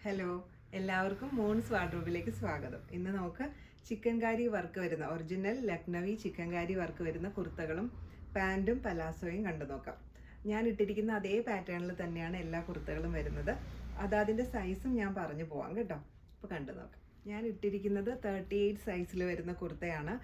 Hello, എല്ലാവർക്കും moons വാർഡ്രോബിലേക്ക് സ്വാഗതം. ഇന്ന് നമുക്ക് ചിക്കൻ കാരി വർക്ക് വരുന്ന ഒറിജിനൽ ലക്നവി ചിക്കൻ കാരി വർക്ക് വരുന്ന കുർത്തകളും പാൻറ്റും പലാസോയും കണ്ടു നോക്കാം. ഞാൻ ഇട്ടിരിക്കുന്ന അതേ പാറ്റേണിൽ തന്നെയാണ് എല്ലാ കുർത്തകളും വരുന്നത്. അതിൻ്റെ സൈസും ഞാൻ പറഞ്ഞു പോവാം കേട്ടോ. അപ്പോൾ കണ്ടു നോക്കാം. ഞാൻ ഇട്ടിരിക്കുന്നത് 38 സൈസിൽ വരുന്ന കുർത്തയാണ്.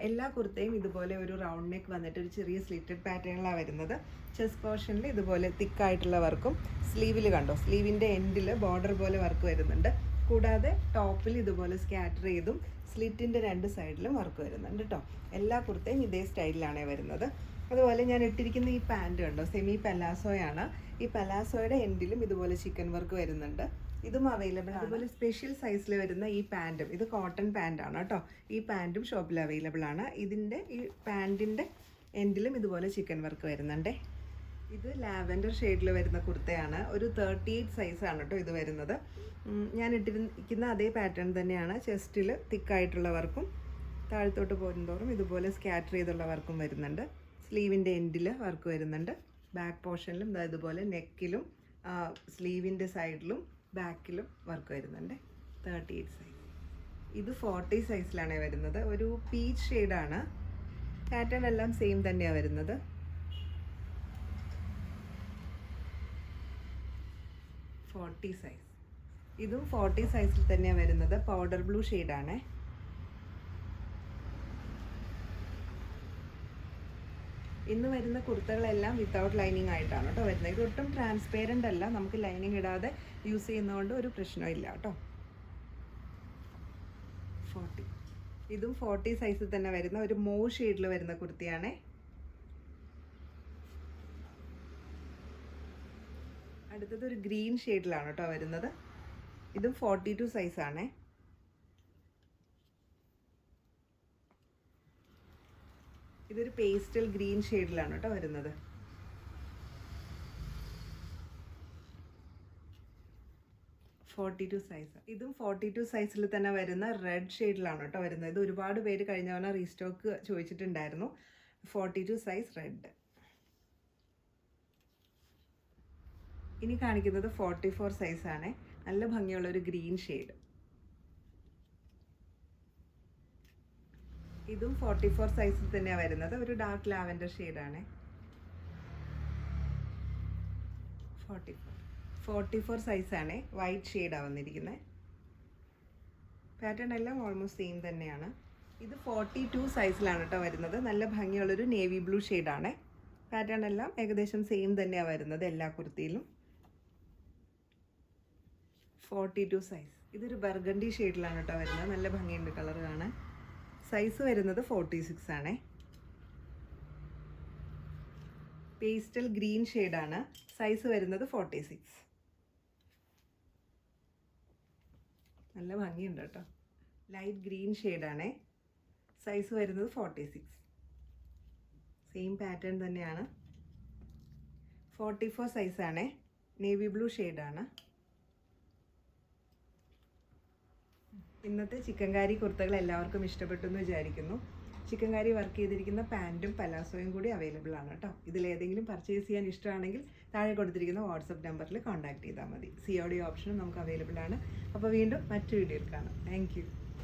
എല്ലാ കുർത്തയും ഇതുപോലെ ഒരു റൗണ്ട് നെക്ക് വന്നിട്ട് ഒരു ചെറിയ സ്ലിറ്റഡ് പാറ്റേണിലാണ് വരുന്നത്. ചെസ്റ്റ് പോർഷനിൽ ഇതുപോലെ തിക്കായിട്ടുള്ള വർക്കും, സ്ലീവിൽ കണ്ടോ, സ്ലീവിൻ്റെ എൻഡിൽ ബോർഡർ പോലെ വർക്ക് വരുന്നുണ്ട്. കൂടാതെ ടോപ്പിൽ ഇതുപോലെ സ്കാറ്റർ ചെയ്തും സ്ലിറ്റിൻ്റെ രണ്ട് സൈഡിലും വർക്ക് വരുന്നുണ്ട് കേട്ടോ. എല്ലാ കുർത്തയും ഇതേ സ്റ്റൈലിലാണ് വരുന്നത്. അതുപോലെ ഞാൻ ഇട്ടിരിക്കുന്ന ഈ പാൻറ് കണ്ടോ, സെമി പലാസോയാണ്. ഈ പലാസോയുടെ എൻഡിലും ഇതുപോലെ ചിക്കൻ വർക്ക് വരുന്നുണ്ട്. ഇതും അവൈലബിൾ ആണ്. അതുപോലെ സ്പെഷ്യൽ സൈസിൽ വരുന്ന ഈ പാൻറ്റും, ഇത് കോട്ടൺ പാൻറ്റാണ് കേട്ടോ. ഈ പാൻറ്റും ഷോപ്പിൽ അവൈലബിൾ ആണ്. ഈ പാൻറ്റിൻ്റെ എൻഡിലും ഇതുപോലെ ചിക്കൻ വർക്ക് വരുന്നുണ്ട്. ഇത് ലാവൻഡർ ഷെയ്ഡിൽ വരുന്ന കുർത്തയാണ്. ഒരു 38 സൈസാണ് കേട്ടോ ഇത് വരുന്നത്. ഞാൻ ഇട്ടിരിക്കുന്ന അതേ പാറ്റേൺ തന്നെയാണ്. ചെസ്റ്റിൽ തിക്കായിട്ടുള്ള വർക്കും താഴത്തോട്ട് പോരുന്തോറും ഇതുപോലെ സ്കാറ്റർ ചെയ്തുള്ള വർക്കും വരുന്നുണ്ട്. സ്ലീവിൻ്റെ എൻഡിൽ വർക്ക് വരുന്നുണ്ട്. ബാക്ക് പോർഷനിലും ഇതുപോലെ നെക്കിലും സ്ലീവിൻ്റെ സൈഡിലും ബാക്കിലും വർക്ക് വരുന്നുണ്ട്. 38 സൈസ്. ഇത് 40 സൈസിലാണ് വരുന്നത്. ഒരു പീച്ച് ഷെയ്ഡാണ്. പാറ്റേൺ എല്ലാം സെയിം തന്നെയാണ് വരുന്നത്. സൈസ്. ഇതും 40 സൈസിൽ തന്നെയാണ് വരുന്നത്. പൗഡർ ബ്ലൂ ഷെയ്ഡാണ്. ഇന്ന് വരുന്ന കുർത്തകളെല്ലാം വിത്തൗട്ട് ലൈനിങ് ആയിട്ടാണ് കേട്ടോ വരുന്നത്. ഇതൊട്ടും ട്രാൻസ്പെറൻ്റ് അല്ല. നമുക്ക് ലൈനിങ് ഇടാതെ യൂസ് ചെയ്യുന്നതുകൊണ്ട് ഒരു പ്രശ്നമില്ല കേട്ടോ. 40. ഇതും 40 സൈസിൽ തന്നെ വരുന്ന ഒരു മോവ് ഷെയ്ഡിൽ വരുന്ന കുർത്തിയാണ്. അടുത്തത് ഒരു ഗ്രീൻ ഷെയ്ഡിലാണ് കേട്ടോ വരുന്നത്. ഇതും 42 സൈസാണ്. ഇതൊരു പേസ്റ്റൽ ഗ്രീൻ ഷെയ്ഡിലാണ് കേട്ടോ വരുന്നത്. സൈസ്. ഇതും 42 സൈസിൽ തന്നെ വരുന്ന റെഡ് ഷെയ്ഡിലാണ് കേട്ടോ വരുന്നത്. ഇത് ഒരുപാട് പേര് കഴിഞ്ഞ തവണ റീസ്റ്റോക്ക് ചോദിച്ചിട്ടുണ്ടായിരുന്നു. 42 സൈസ് റെഡ്. ഇനി കാണിക്കുന്നത് 44 സൈസാണ്. നല്ല ഭംഗിയുള്ള ഒരു ഗ്രീൻ ഷെയ്ഡ്. ഇതും 44 സൈസിൽ തന്നെയാണ് വരുന്നത്. ഒരു ഡാർക്ക് ലാവൻഡർ ഷെയ്ഡാണ്. 44 സൈസാണ്. വൈറ്റ് ഷെയ്ഡാണ് വന്നിരിക്കുന്നത്. പാറ്റേൺ എല്ലാം ഓൾമോസ്റ്റ് സെയിം തന്നെയാണ്. ഇത് 42 സൈസിലാണ് കേട്ടോ വരുന്നത്. നല്ല ഭംഗിയുള്ളൊരു നേവി ബ്ലൂ ഷെയ്ഡാണ്. പാറ്റേൺ എല്ലാം ഏകദേശം സെയിം തന്നെയാണ് വരുന്നത് എല്ലാ കുർത്തിയിലും. 42 സൈസ്. ഇതൊരു ബർഗണ്ടി ഷെയ്ഡിലാണ് കേട്ടോ വരുന്നത്. നല്ല ഭംഗിയുണ്ട് കളർ കാണാൻ. സൈസ് വരുന്നത് 46 ആണ്. പേസ്റ്റൽ ഗ്രീൻ ഷെയ്ഡാണ്. സൈസ് വരുന്നത് 46. നല്ല ഭംഗിയുണ്ട് കേട്ടോ. ലൈറ്റ് ഗ്രീൻ ഷെയ്ഡാണ്. സൈസ് വരുന്നത് 46. സെയിം പാറ്റേൺ തന്നെയാണ്. 44 സൈസാണ്. നേവി ബ്ലൂ ഷെയ്ഡാണ്. ഇന്നത്തെ ചിക്കൻ കാരി കുർത്തകൾ എല്ലാവർക്കും ഇഷ്ടപ്പെട്ടു എന്ന് വിചാരിക്കുന്നു. ചിക്കൻ കാരി വർക്ക് ചെയ്തിരിക്കുന്ന പാൻറ്റും പലാസോയും കൂടി അവൈലബിൾ ആണ് കേട്ടോ. ഇതിലേതെങ്കിലും പർച്ചേസ് ചെയ്യാൻ ഇഷ്ടമാണെങ്കിൽ താഴെ കൊടുത്തിരിക്കുന്ന വാട്സപ്പ് നമ്പറിൽ കോൺടാക്ട് ചെയ്താൽ മതി. COD ഓപ്ഷനും നമുക്ക് അവൈലബിൾ ആണ്. അപ്പോൾ വീണ്ടും മറ്റു വീഡിയോയിൽ കാണാം. താങ്ക്